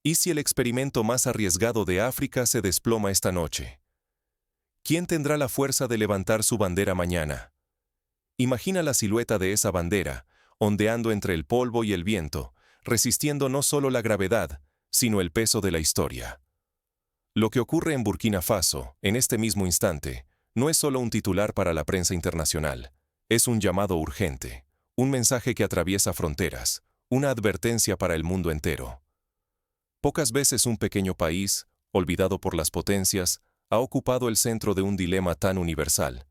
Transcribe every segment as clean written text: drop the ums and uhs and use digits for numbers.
¿Y si el experimento más arriesgado de África se desploma esta noche? ¿Quién tendrá la fuerza de levantar su bandera mañana? Imagina la silueta de esa bandera, ondeando entre el polvo y el viento, resistiendo no solo la gravedad, sino el peso de la historia. Lo que ocurre en Burkina Faso, en este mismo instante, no es solo un titular para la prensa internacional, es un llamado urgente, un mensaje que atraviesa fronteras, una advertencia para el mundo entero. Pocas veces un pequeño país, olvidado por las potencias, ha ocupado el centro de un dilema tan universal.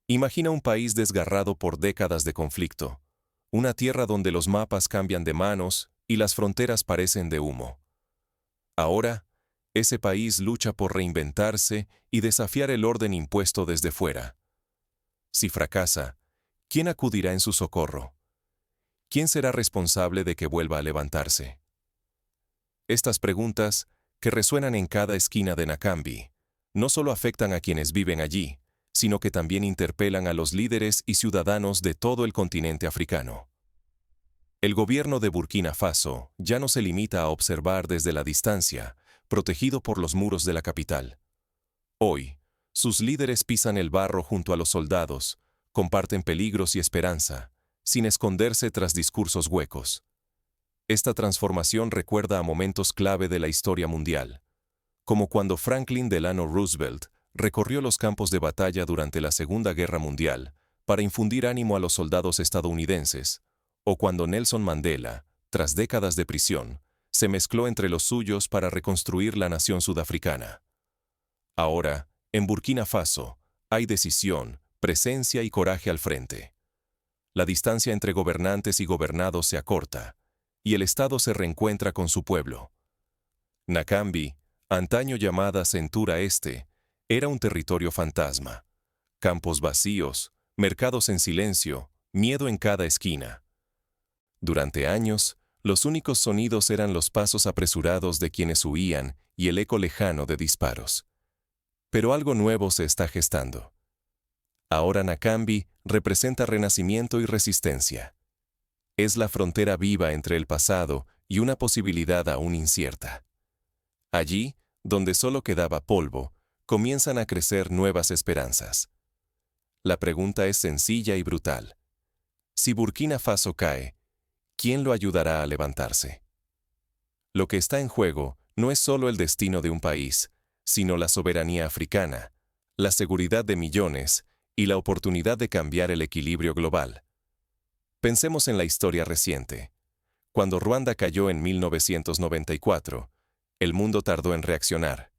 Imagina un país desgarrado por décadas de conflicto, una tierra donde los mapas cambian de manos y las fronteras parecen de humo. Ahora, ese país lucha por reinventarse y desafiar el orden impuesto desde fuera. Si fracasa, ¿quién acudirá en su socorro? ¿Quién será responsable de que vuelva a levantarse? Estas preguntas, que resuenan en cada esquina de Nakambi, no solo afectan a quienes viven allí, sino que también interpelan a los líderes y ciudadanos de todo el continente africano. El gobierno de Burkina Faso ya no se limita a observar desde la distancia, protegido por los muros de la capital. Hoy, sus líderes pisan el barro junto a los soldados, comparten peligros y esperanza, sin esconderse tras discursos huecos. Esta transformación recuerda a momentos clave de la historia mundial, como cuando Franklin Delano Roosevelt recorrió los campos de batalla durante la Segunda Guerra Mundial para infundir ánimo a los soldados estadounidenses, o cuando Nelson Mandela, tras décadas de prisión, se mezcló entre los suyos para reconstruir la nación sudafricana. Ahora, en Burkina Faso, hay decisión, presencia y coraje al frente. La distancia entre gobernantes y gobernados se acorta, y el Estado se reencuentra con su pueblo. Nakambi, antaño llamada Centura Este, era un territorio fantasma. Campos vacíos, mercados en silencio, miedo en cada esquina. Durante años, los únicos sonidos eran los pasos apresurados de quienes huían y el eco lejano de disparos. Pero algo nuevo se está gestando. Ahora Nakambi representa renacimiento y resistencia. Es la frontera viva entre el pasado y una posibilidad aún incierta. Allí, donde solo quedaba polvo, comienzan a crecer nuevas esperanzas. La pregunta es sencilla y brutal. Si Burkina Faso cae, ¿quién lo ayudará a levantarse? Lo que está en juego no es solo el destino de un país, sino la soberanía africana, la seguridad de millones y la oportunidad de cambiar el equilibrio global. Pensemos en la historia reciente. Cuando Ruanda cayó en 1994, el mundo tardó en reaccionar.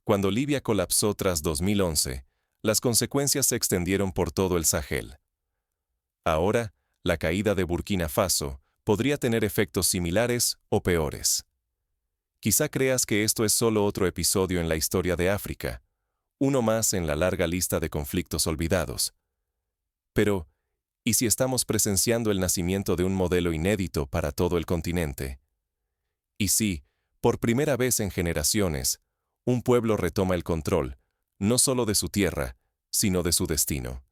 Cuando Libia colapsó tras 2011, las consecuencias se extendieron por todo el Sahel. Ahora, la caída de Burkina Faso podría tener efectos similares o peores. Quizá creas que esto es solo otro episodio en la historia de África, uno más en la larga lista de conflictos olvidados. Pero, ¿y si estamos presenciando el nacimiento de un modelo inédito para todo el continente? ¿Y si, por primera vez en generaciones, un pueblo retoma el control, no solo de su tierra, sino de su destino?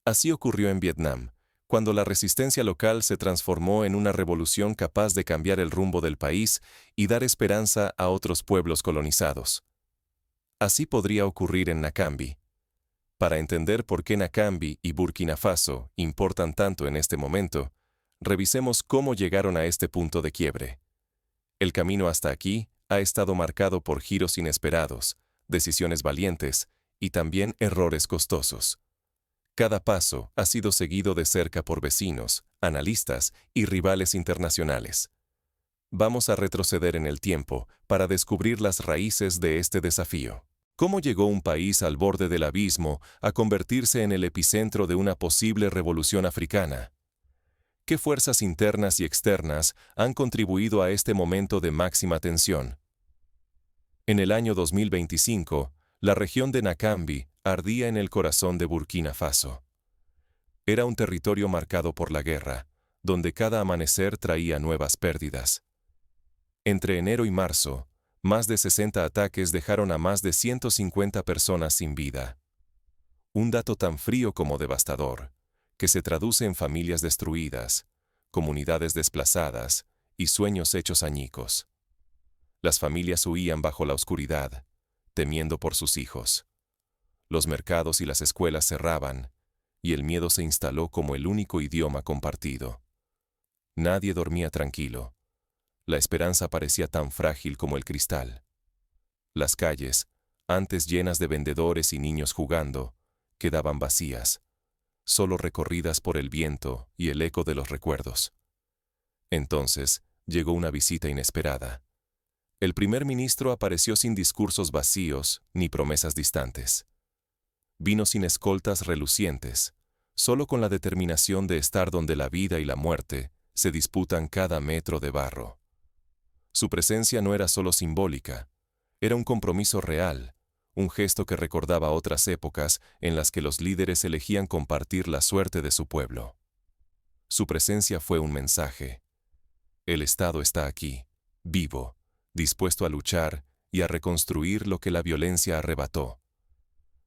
Así ocurrió en Vietnam, cuando la resistencia local se transformó en una revolución capaz de cambiar el rumbo del país y dar esperanza a otros pueblos colonizados. Así podría ocurrir en Nakambi. Para entender por qué Nakambi y Burkina Faso importan tanto en este momento, revisemos cómo llegaron a este punto de quiebre. El camino hasta aquí ha estado marcado por giros inesperados, decisiones valientes y también errores costosos. Cada paso ha sido seguido de cerca por vecinos, analistas y rivales internacionales. Vamos a retroceder en el tiempo para descubrir las raíces de este desafío. ¿Cómo llegó un país al borde del abismo a convertirse en el epicentro de una posible revolución africana? ¿Qué fuerzas internas y externas han contribuido a este momento de máxima tensión? En el año 2025, la región de Nakambi ardía en el corazón de Burkina Faso. Era un territorio marcado por la guerra, donde cada amanecer traía nuevas pérdidas. Entre enero y marzo, más de 60 ataques dejaron a más de 150 personas sin vida. Un dato tan frío como devastador, que se traduce en familias destruidas, comunidades desplazadas y sueños hechos añicos. Las familias huían bajo la oscuridad, temiendo por sus hijos. Los mercados y las escuelas cerraban, y el miedo se instaló como el único idioma compartido. Nadie dormía tranquilo. La esperanza parecía tan frágil como el cristal. Las calles, antes llenas de vendedores y niños jugando, quedaban vacías, solo recorridas por el viento y el eco de los recuerdos. Entonces llegó una visita inesperada. El primer ministro apareció sin discursos vacíos ni promesas distantes. Vino sin escoltas relucientes, solo con la determinación de estar donde la vida y la muerte se disputan cada metro de barro. Su presencia no era solo simbólica, era un compromiso real, un gesto que recordaba otras épocas en las que los líderes elegían compartir la suerte de su pueblo. Su presencia fue un mensaje. El Estado está aquí, vivo, dispuesto a luchar y a reconstruir lo que la violencia arrebató.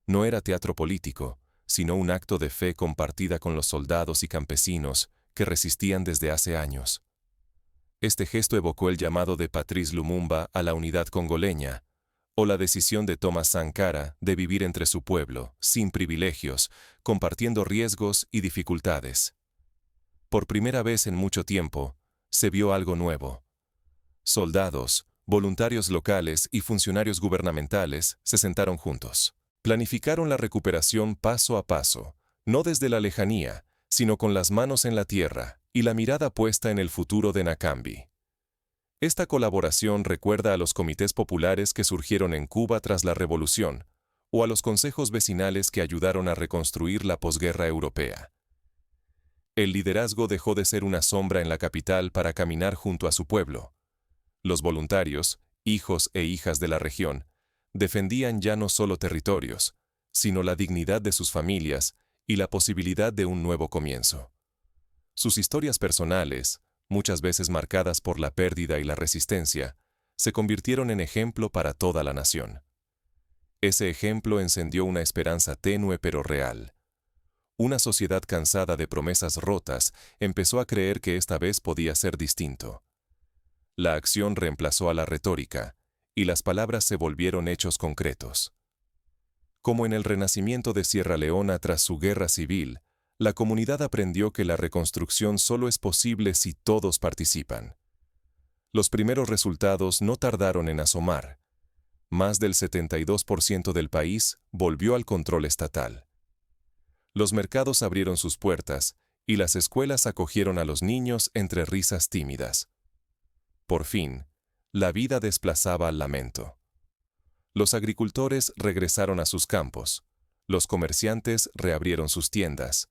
No era teatro político, sino un acto de fe compartida con los soldados y campesinos que resistían desde hace años. Este gesto evocó el llamado de Patrice Lumumba a la unidad congoleña, o la decisión de Thomas Sankara de vivir entre su pueblo, sin privilegios, compartiendo riesgos y dificultades. Por primera vez en mucho tiempo, se vio algo nuevo. Soldados, voluntarios locales y funcionarios gubernamentales se sentaron juntos. Planificaron la recuperación paso a paso, no desde la lejanía, sino con las manos en la tierra y la mirada puesta en el futuro de Nakambi. Esta colaboración recuerda a los comités populares que surgieron en Cuba tras la Revolución, o a los consejos vecinales que ayudaron a reconstruir la posguerra europea. El liderazgo dejó de ser una sombra en la capital para caminar junto a su pueblo. Los voluntarios, hijos e hijas de la región, defendían ya no solo territorios, sino la dignidad de sus familias y la posibilidad de un nuevo comienzo. Sus historias personales, muchas veces marcadas por la pérdida y la resistencia, se convirtieron en ejemplo para toda la nación. Ese ejemplo encendió una esperanza tenue pero real. Una sociedad cansada de promesas rotas empezó a creer que esta vez podía ser distinto. La acción reemplazó a la retórica, y las palabras se volvieron hechos concretos. Como en el renacimiento de Sierra Leona tras su guerra civil, la comunidad aprendió que la reconstrucción solo es posible si todos participan. Los primeros resultados no tardaron en asomar. Más del 72% del país volvió al control estatal. Los mercados abrieron sus puertas y las escuelas acogieron a los niños entre risas tímidas. Por fin, la vida desplazaba al lamento. Los agricultores regresaron a sus campos, los comerciantes reabrieron sus tiendas,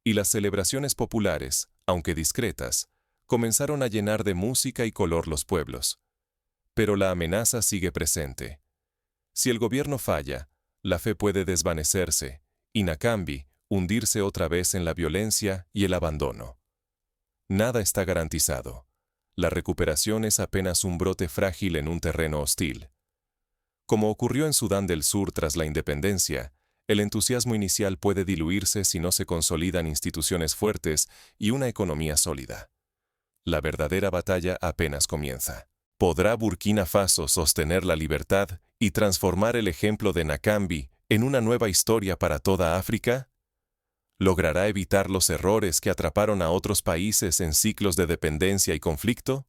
y las celebraciones populares, aunque discretas, comenzaron a llenar de música y color los pueblos. Pero la amenaza sigue presente. Si el gobierno falla, la fe puede desvanecerse, y Nakambi hundirse otra vez en la violencia y el abandono. Nada está garantizado. La recuperación es apenas un brote frágil en un terreno hostil. Como ocurrió en Sudán del Sur tras la independencia, el entusiasmo inicial puede diluirse si no se consolidan instituciones fuertes y una economía sólida. La verdadera batalla apenas comienza. ¿Podrá Burkina Faso sostener la libertad y transformar el ejemplo de Nakambi en una nueva historia para toda África? ¿Logrará evitar los errores que atraparon a otros países en ciclos de dependencia y conflicto?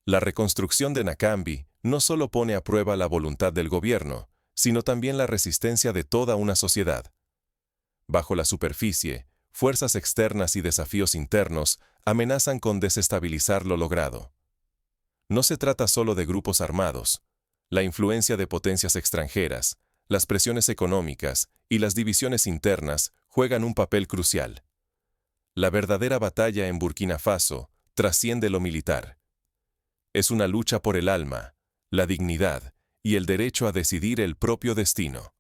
La reconstrucción de Nakambi no solo pone a prueba la voluntad del gobierno, sino también la resistencia de toda una sociedad. Bajo la superficie, fuerzas externas y desafíos internos amenazan con desestabilizar lo logrado. No se trata solo de grupos armados. La influencia de potencias extranjeras, las presiones económicas y las divisiones internas juegan un papel crucial. La verdadera batalla en Burkina Faso trasciende lo militar. Es una lucha por el alma, la dignidad y el derecho a decidir el propio destino.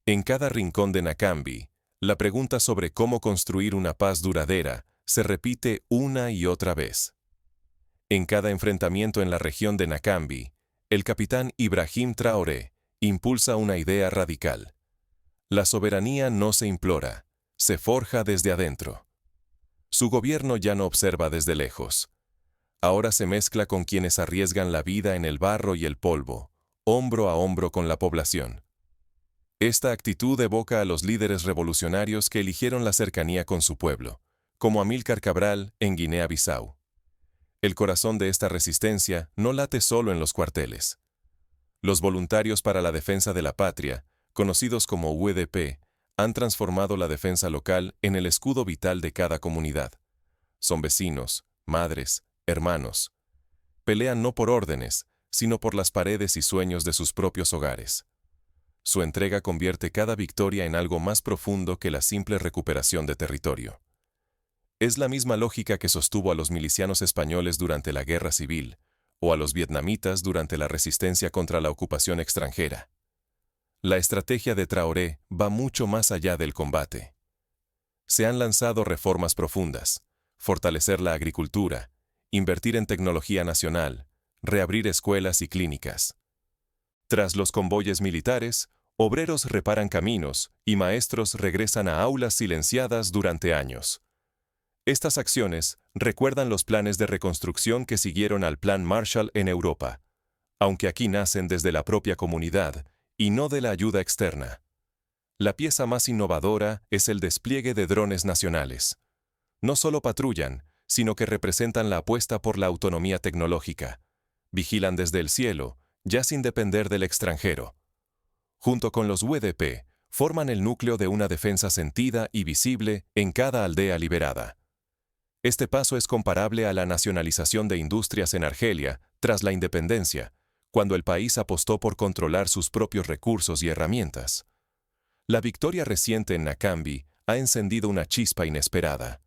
En cada rincón de Nakambi, la pregunta sobre cómo construir una paz duradera se repite una y otra vez. En cada enfrentamiento en la región de Nakambi, el capitán Ibrahim Traoré impulsa una idea radical. La soberanía no se implora, se forja desde adentro. Su gobierno ya no observa desde lejos. Ahora se mezcla con quienes arriesgan la vida en el barro y el polvo, hombro a hombro con la población. Esta actitud evoca a los líderes revolucionarios que eligieron la cercanía con su pueblo, como Amílcar Cabral en Guinea-Bissau. El corazón de esta resistencia no late solo en los cuarteles. Los voluntarios para la defensa de la patria, conocidos como UEDP, han transformado la defensa local en el escudo vital de cada comunidad. Son vecinos, madres, hermanos. Pelean no por órdenes, sino por las paredes y sueños de sus propios hogares. Su entrega convierte cada victoria en algo más profundo que la simple recuperación de territorio. Es la misma lógica que sostuvo a los milicianos españoles durante la Guerra Civil, o a los vietnamitas durante la resistencia contra la ocupación extranjera. La estrategia de Traoré va mucho más allá del combate. Se han lanzado reformas profundas: fortalecer la agricultura, invertir en tecnología nacional, reabrir escuelas y clínicas. Tras los convoyes militares, obreros reparan caminos y maestros regresan a aulas silenciadas durante años. Estas acciones recuerdan los planes de reconstrucción que siguieron al Plan Marshall en Europa, aunque aquí nacen desde la propia comunidad y no de la ayuda externa. La pieza más innovadora es el despliegue de drones nacionales. No solo patrullan, sino que representan la apuesta por la autonomía tecnológica. Vigilan desde el cielo, ya sin depender del extranjero. Junto con los UEDP, forman el núcleo de una defensa sentida y visible en cada aldea liberada. Este paso es comparable a la nacionalización de industrias en Argelia tras la independencia, cuando el país apostó por controlar sus propios recursos y herramientas. La victoria reciente en Nakambi ha encendido una chispa inesperada.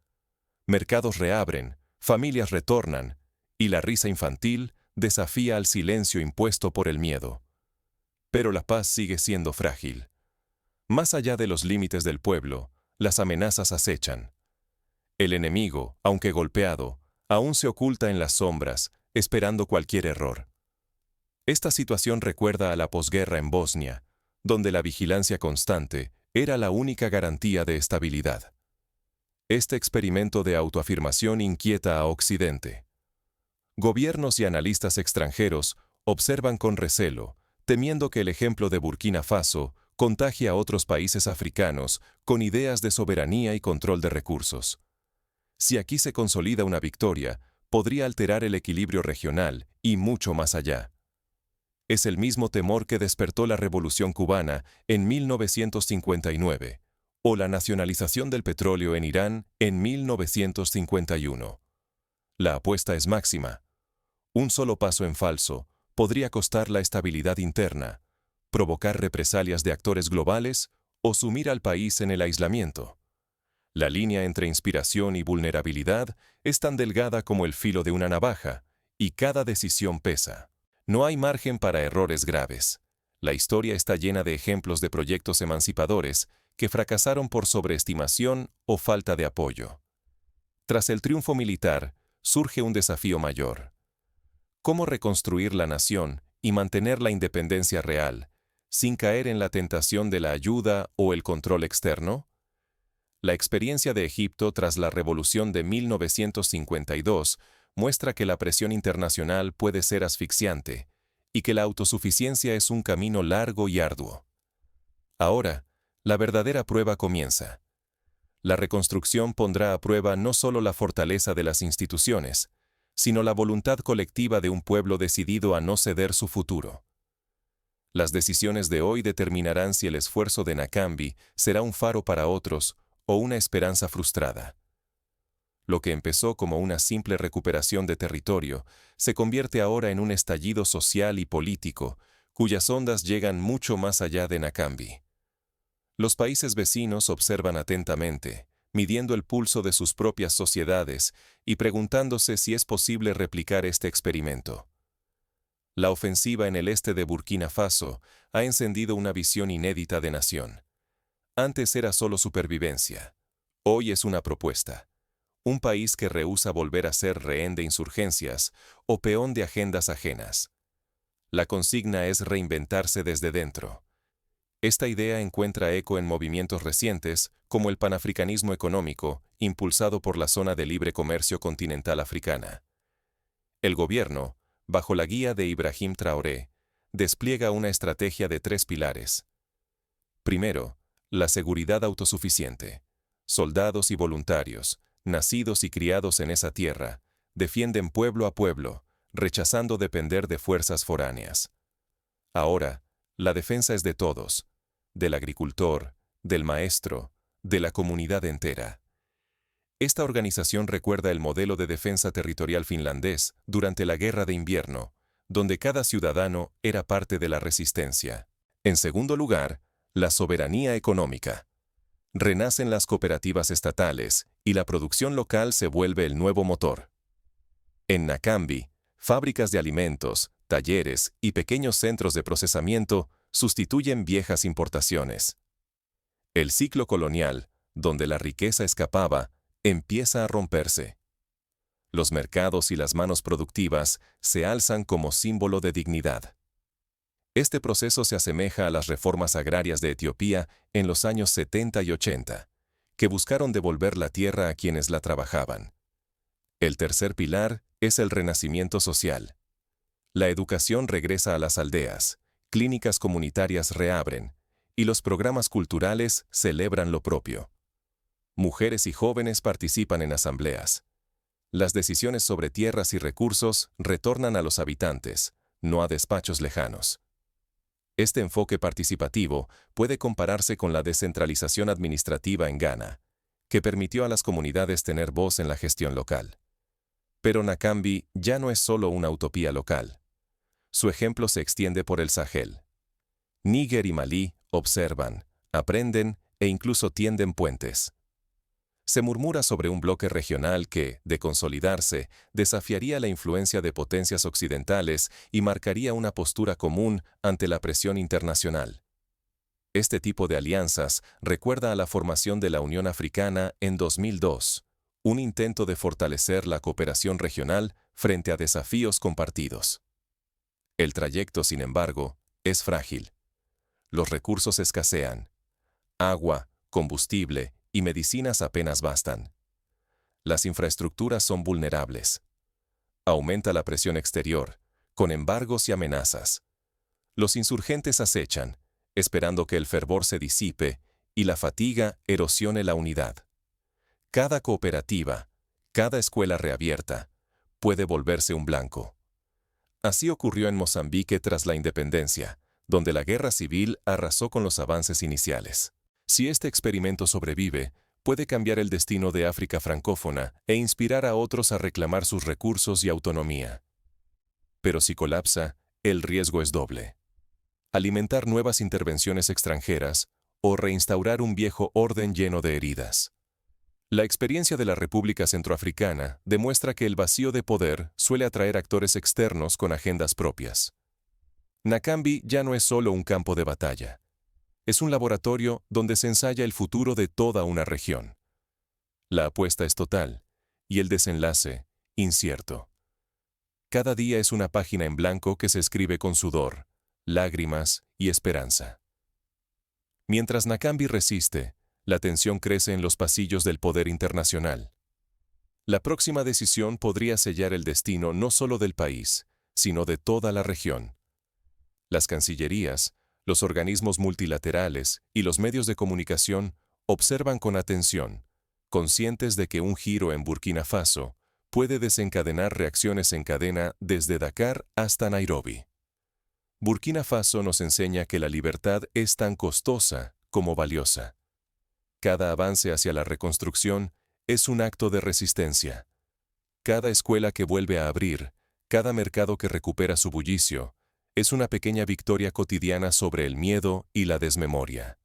Mercados reabren, familias retornan, y la risa infantil desafía al silencio impuesto por el miedo. Pero la paz sigue siendo frágil. Más allá de los límites del pueblo, las amenazas acechan. El enemigo, aunque golpeado, aún se oculta en las sombras, esperando cualquier error. Esta situación recuerda a la posguerra en Bosnia, donde la vigilancia constante era la única garantía de estabilidad. Este experimento de autoafirmación inquieta a Occidente. Gobiernos y analistas extranjeros observan con recelo, temiendo que el ejemplo de Burkina Faso contagie a otros países africanos con ideas de soberanía y control de recursos. Si aquí se consolida una victoria, podría alterar el equilibrio regional y mucho más allá. Es el mismo temor que despertó la Revolución cubana en 1959 o la nacionalización del petróleo en Irán en 1951. La apuesta es máxima. Un solo paso en falso podría costar la estabilidad interna, provocar represalias de actores globales o sumir al país en el aislamiento. La línea entre inspiración y vulnerabilidad es tan delgada como el filo de una navaja, y cada decisión pesa. No hay margen para errores graves. La historia está llena de ejemplos de proyectos emancipadores que fracasaron por sobreestimación o falta de apoyo. Tras el triunfo militar, surge un desafío mayor. ¿Cómo reconstruir la nación y mantener la independencia real, sin caer en la tentación de la ayuda o el control externo? La experiencia de Egipto tras la Revolución de 1952 muestra que la presión internacional puede ser asfixiante y que la autosuficiencia es un camino largo y arduo. Ahora, la verdadera prueba comienza. La reconstrucción pondrá a prueba no solo la fortaleza de las instituciones, sino la voluntad colectiva de un pueblo decidido a no ceder su futuro. Las decisiones de hoy determinarán si el esfuerzo de Nakambi será un faro para otros o una esperanza frustrada. Lo que empezó como una simple recuperación de territorio se convierte ahora en un estallido social y político, cuyas ondas llegan mucho más allá de Nakambi. Los países vecinos observan atentamente, midiendo el pulso de sus propias sociedades y preguntándose si es posible replicar este experimento. La ofensiva en el este de Burkina Faso ha encendido una visión inédita de nación. Antes era solo supervivencia. Hoy es una propuesta. Un país que rehúsa volver a ser rehén de insurgencias o peón de agendas ajenas. La consigna es reinventarse desde dentro. Esta idea encuentra eco en movimientos recientes, como el panafricanismo económico, impulsado por la Zona de Libre Comercio Continental Africana. El gobierno, bajo la guía de Ibrahim Traoré, despliega una estrategia de 3 pilares. Primero, la seguridad autosuficiente. Soldados y voluntarios, nacidos y criados en esa tierra, defienden pueblo a pueblo, rechazando depender de fuerzas foráneas. Ahora, la defensa es de todos, del agricultor, del maestro, de la comunidad entera. Esta organización recuerda el modelo de defensa territorial finlandés durante la Guerra de Invierno, donde cada ciudadano era parte de la resistencia. En segundo lugar, la soberanía económica. Renacen las cooperativas estatales y la producción local se vuelve el nuevo motor. En Nakambi, fábricas de alimentos, talleres y pequeños centros de procesamiento sustituyen viejas importaciones. El ciclo colonial, donde la riqueza escapaba, empieza a romperse. Los mercados y las manos productivas se alzan como símbolo de dignidad. Este proceso se asemeja a las reformas agrarias de Etiopía en los años 70 y 80, que buscaron devolver la tierra a quienes la trabajaban. El tercer pilar es el renacimiento social. La educación regresa a las aldeas, clínicas comunitarias reabren, y los programas culturales celebran lo propio. Mujeres y jóvenes participan en asambleas. Las decisiones sobre tierras y recursos retornan a los habitantes, no a despachos lejanos. Este enfoque participativo puede compararse con la descentralización administrativa en Ghana, que permitió a las comunidades tener voz en la gestión local. Pero Nakambi ya no es solo una utopía local. Su ejemplo se extiende por el Sahel. Níger y Malí observan, aprenden e incluso tienden puentes. Se murmura sobre un bloque regional que, de consolidarse, desafiaría la influencia de potencias occidentales y marcaría una postura común ante la presión internacional. Este tipo de alianzas recuerda a la formación de la Unión Africana en 2002, un intento de fortalecer la cooperación regional frente a desafíos compartidos. El trayecto, sin embargo, es frágil. Los recursos escasean. Agua, combustible y medicinas apenas bastan. Las infraestructuras son vulnerables. Aumenta la presión exterior, con embargos y amenazas. Los insurgentes acechan, esperando que el fervor se disipe y la fatiga erosione la unidad. Cada cooperativa, cada escuela reabierta, puede volverse un blanco. Así ocurrió en Mozambique tras la independencia, donde la guerra civil arrasó con los avances iniciales. Si este experimento sobrevive, puede cambiar el destino de África francófona e inspirar a otros a reclamar sus recursos y autonomía. Pero si colapsa, el riesgo es doble. Alimentar nuevas intervenciones extranjeras o reinstaurar un viejo orden lleno de heridas. La experiencia de la República Centroafricana demuestra que el vacío de poder suele atraer actores externos con agendas propias. Nakambi ya no es solo un campo de batalla. Es un laboratorio donde se ensaya el futuro de toda una región. La apuesta es total, y el desenlace, incierto. Cada día es una página en blanco que se escribe con sudor, lágrimas y esperanza. Mientras Nakambi resiste, la tensión crece en los pasillos del poder internacional. La próxima decisión podría sellar el destino no solo del país, sino de toda la región. Las cancillerías, los organismos multilaterales y los medios de comunicación observan con atención, conscientes de que un giro en Burkina Faso puede desencadenar reacciones en cadena desde Dakar hasta Nairobi. Burkina Faso nos enseña que la libertad es tan costosa como valiosa. Cada avance hacia la reconstrucción es un acto de resistencia. Cada escuela que vuelve a abrir, cada mercado que recupera su bullicio, es una pequeña victoria cotidiana sobre el miedo y la desmemoria.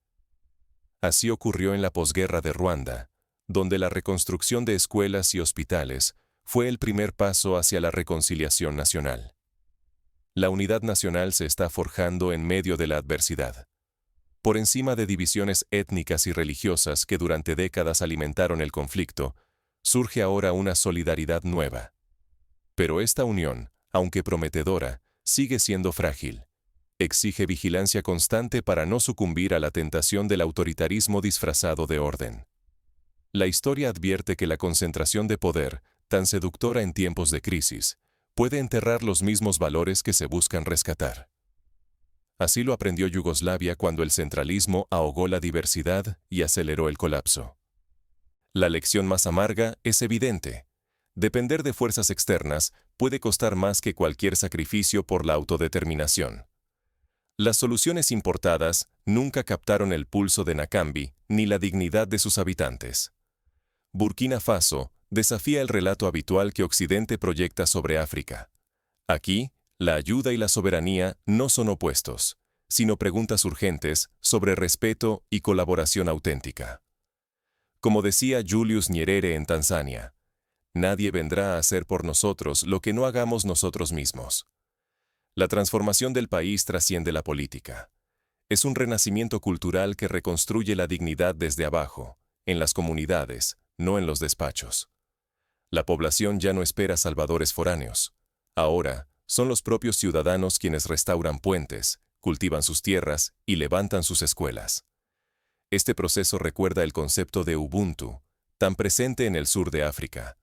Así ocurrió en la posguerra de Ruanda, donde la reconstrucción de escuelas y hospitales fue el primer paso hacia la reconciliación nacional. La unidad nacional se está forjando en medio de la adversidad. Por encima de divisiones étnicas y religiosas que durante décadas alimentaron el conflicto, surge ahora una solidaridad nueva. Pero esta unión, aunque prometedora, sigue siendo frágil. Exige vigilancia constante para no sucumbir a la tentación del autoritarismo disfrazado de orden. La historia advierte que la concentración de poder, tan seductora en tiempos de crisis, puede enterrar los mismos valores que se buscan rescatar. Así lo aprendió Yugoslavia cuando el centralismo ahogó la diversidad y aceleró el colapso. La lección más amarga es evidente. Depender de fuerzas externas puede costar más que cualquier sacrificio por la autodeterminación. Las soluciones importadas nunca captaron el pulso de Nakambi ni la dignidad de sus habitantes. Burkina Faso desafía el relato habitual que Occidente proyecta sobre África. Aquí, la ayuda y la soberanía no son opuestos, sino preguntas urgentes sobre respeto y colaboración auténtica. Como decía Julius Nyerere en Tanzania, nadie vendrá a hacer por nosotros lo que no hagamos nosotros mismos. La transformación del país trasciende la política. Es un renacimiento cultural que reconstruye la dignidad desde abajo, en las comunidades, no en los despachos. La población ya no espera salvadores foráneos. Ahora, son los propios ciudadanos quienes restauran puentes, cultivan sus tierras y levantan sus escuelas. Este proceso recuerda el concepto de Ubuntu, tan presente en el sur de África.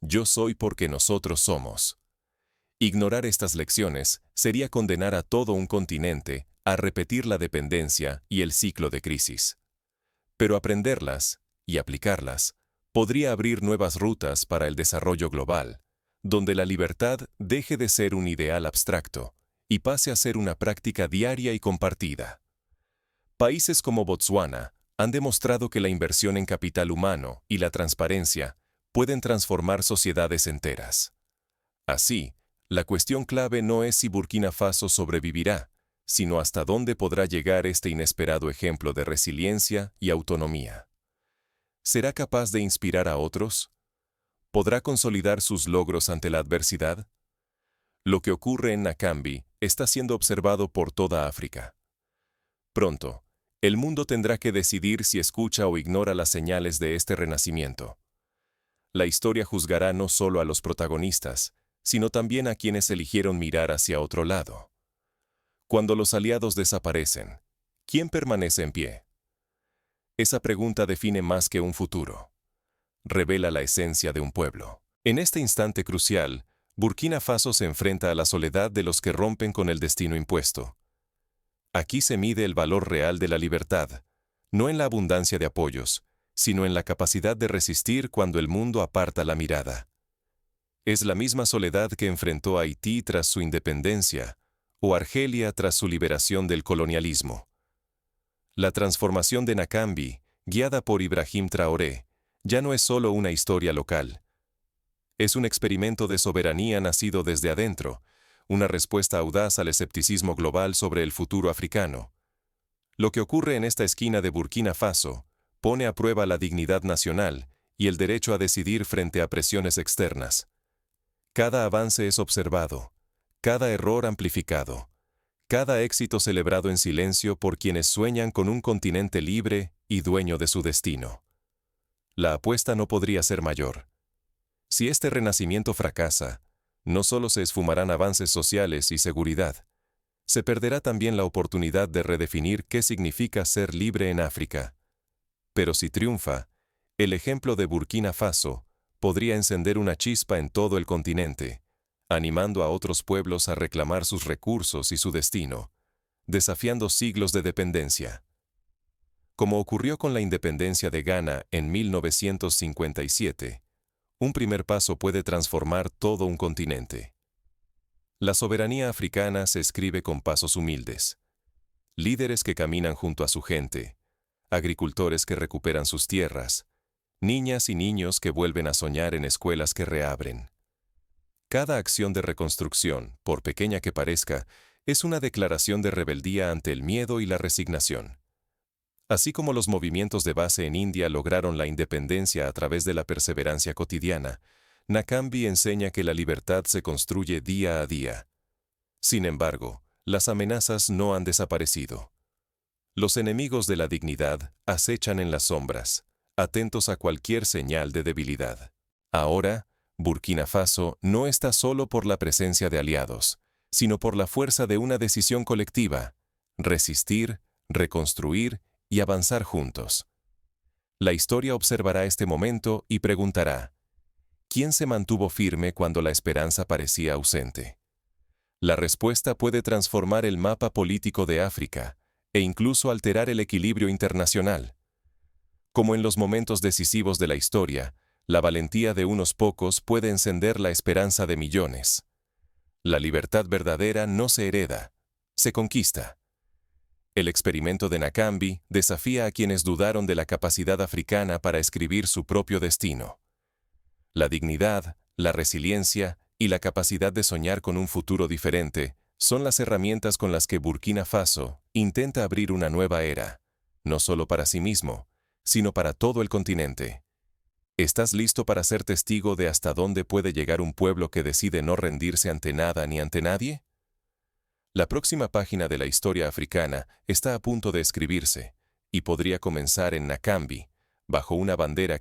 Yo soy porque nosotros somos. Ignorar estas lecciones sería condenar a todo un continente a repetir la dependencia y el ciclo de crisis. Pero aprenderlas y aplicarlas podría abrir nuevas rutas para el desarrollo global, donde la libertad deje de ser un ideal abstracto y pase a ser una práctica diaria y compartida. Países como Botsuana han demostrado que la inversión en capital humano y la transparencia pueden transformar sociedades enteras. Así, la cuestión clave no es si Burkina Faso sobrevivirá, sino hasta dónde podrá llegar este inesperado ejemplo de resiliencia y autonomía. ¿Será capaz de inspirar a otros? ¿Podrá consolidar sus logros ante la adversidad? Lo que ocurre en Nakambi está siendo observado por toda África. Pronto, el mundo tendrá que decidir si escucha o ignora las señales de este renacimiento. La historia juzgará no solo a los protagonistas, sino también a quienes eligieron mirar hacia otro lado. Cuando los aliados desaparecen, ¿quién permanece en pie? Esa pregunta define más que un futuro. Revela la esencia de un pueblo. En este instante crucial, Burkina Faso se enfrenta a la soledad de los que rompen con el destino impuesto. Aquí se mide el valor real de la libertad, no en la abundancia de apoyos, sino en la capacidad de resistir cuando el mundo aparta la mirada. Es la misma soledad que enfrentó a Haití tras su independencia, o Argelia tras su liberación del colonialismo. La transformación de Nakambi, guiada por Ibrahim Traoré, ya no es solo una historia local. Es un experimento de soberanía nacido desde adentro, una respuesta audaz al escepticismo global sobre el futuro africano. Lo que ocurre en esta esquina de Burkina Faso pone a prueba la dignidad nacional y el derecho a decidir frente a presiones externas. Cada avance es observado, cada error amplificado, cada éxito celebrado en silencio por quienes sueñan con un continente libre y dueño de su destino. La apuesta no podría ser mayor. Si este renacimiento fracasa, no solo se esfumarán avances sociales y seguridad, se perderá también la oportunidad de redefinir qué significa ser libre en África. Pero si triunfa, el ejemplo de Burkina Faso podría encender una chispa en todo el continente, animando a otros pueblos a reclamar sus recursos y su destino, desafiando siglos de dependencia. Como ocurrió con la independencia de Ghana en 1957, un primer paso puede transformar todo un continente. La soberanía africana se escribe con pasos humildes. Líderes que caminan junto a su gente, agricultores que recuperan sus tierras, niñas y niños que vuelven a soñar en escuelas que reabren. Cada acción de reconstrucción, por pequeña que parezca, es una declaración de rebeldía ante el miedo y la resignación. Así como los movimientos de base en India lograron la independencia a través de la perseverancia cotidiana, Nakambi enseña que la libertad se construye día a día. Sin embargo, las amenazas no han desaparecido. Los enemigos de la dignidad acechan en las sombras, atentos a cualquier señal de debilidad. Ahora, Burkina Faso no está solo por la presencia de aliados, sino por la fuerza de una decisión colectiva: resistir, reconstruir y avanzar juntos. La historia observará este momento y preguntará: ¿Quién se mantuvo firme cuando la esperanza parecía ausente? La respuesta puede transformar el mapa político de África e incluso alterar el equilibrio internacional. Como en los momentos decisivos de la historia, la valentía de unos pocos puede encender la esperanza de millones. La libertad verdadera no se hereda, se conquista. El experimento de Nakambi desafía a quienes dudaron de la capacidad africana para escribir su propio destino. La dignidad, la resiliencia y la capacidad de soñar con un futuro diferente son las herramientas con las que Burkina Faso intenta abrir una nueva era, no solo para sí mismo, sino para todo el continente. ¿Estás listo para ser testigo de hasta dónde puede llegar un pueblo que decide no rendirse ante nada ni ante nadie? La próxima página de la historia africana está a punto de escribirse, y podría comenzar en Nakambi, bajo una bandera